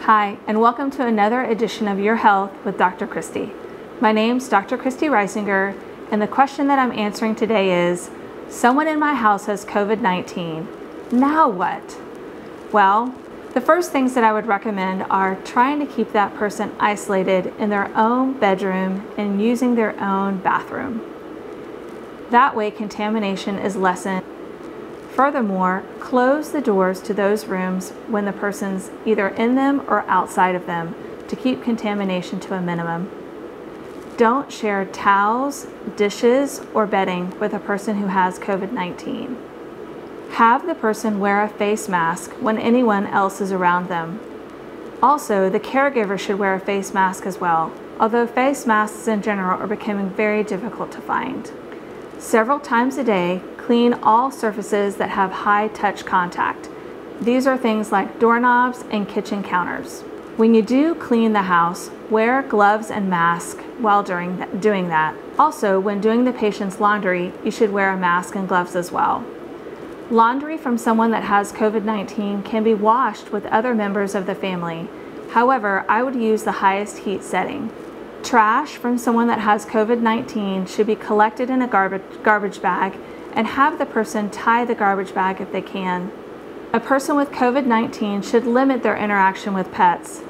Hi, and welcome to another edition of Your Health with Dr. Christy. My name's Dr. Christy Reisinger, and the question that I'm answering today is, someone in my house has COVID-19. Now what? Well, the first things that I would recommend are trying to keep that person isolated in their own bedroom and using their own bathroom. That way, contamination is lessened. Furthermore, close the doors to those rooms when the person's either in them or outside of them to keep contamination to a minimum. Don't share towels, dishes, or bedding with a person who has COVID-19. Have the person wear a face mask when anyone else is around them. Also, the caregiver should wear a face mask as well, although face masks in general are becoming very difficult to find. Several times a day, clean all surfaces that have high touch contact. These are things like doorknobs and kitchen counters. When you do clean the house, wear gloves and mask while doing that. Also, when doing the patient's laundry, you should wear a mask and gloves as well. Laundry from someone that has COVID-19 can be washed with other members of the family. However, I would use the highest heat setting. Trash from someone that has COVID-19 should be collected in a garbage bag and have the person tie the garbage bag if they can. A person with COVID-19 should limit their interaction with pets.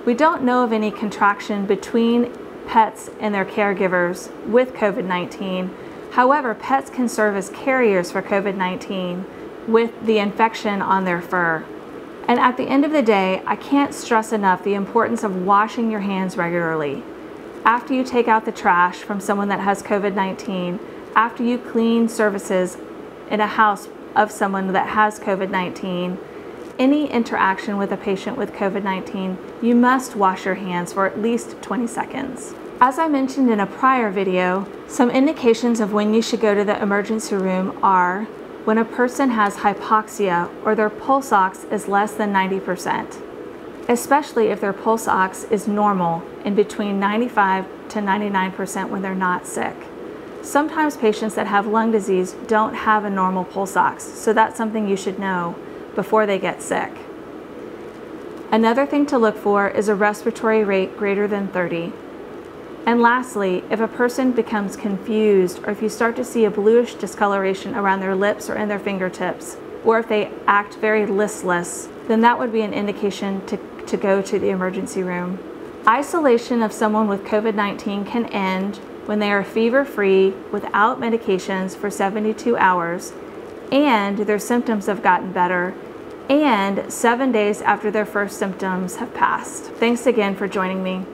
We don't know of any contraction between pets and their caregivers with COVID-19. However, pets can serve as carriers for COVID-19 with the infection on their fur. And at the end of the day, I can't stress enough the importance of washing your hands regularly. After you take out the trash from someone that has COVID-19, after you clean surfaces in a house of someone that has COVID-19, any interaction with a patient with COVID-19, you must wash your hands for at least 20 seconds. As I mentioned in a prior video, some indications of when you should go to the emergency room are when a person has hypoxia or their pulse ox is less than 90%. Especially if their pulse ox is normal in between 95 to 99% when they're not sick. Sometimes patients that have lung disease don't have a normal pulse ox, so that's something you should know before they get sick. Another thing to look for is a respiratory rate greater than 30. And lastly, if a person becomes confused or if you start to see a bluish discoloration around their lips or in their fingertips, or if they act very listless, then that would be an indication to go to the emergency room. Isolation of someone with COVID-19 can end when they are fever-free without medications for 72 hours and their symptoms have gotten better and 7 days after their first symptoms have passed. Thanks again for joining me.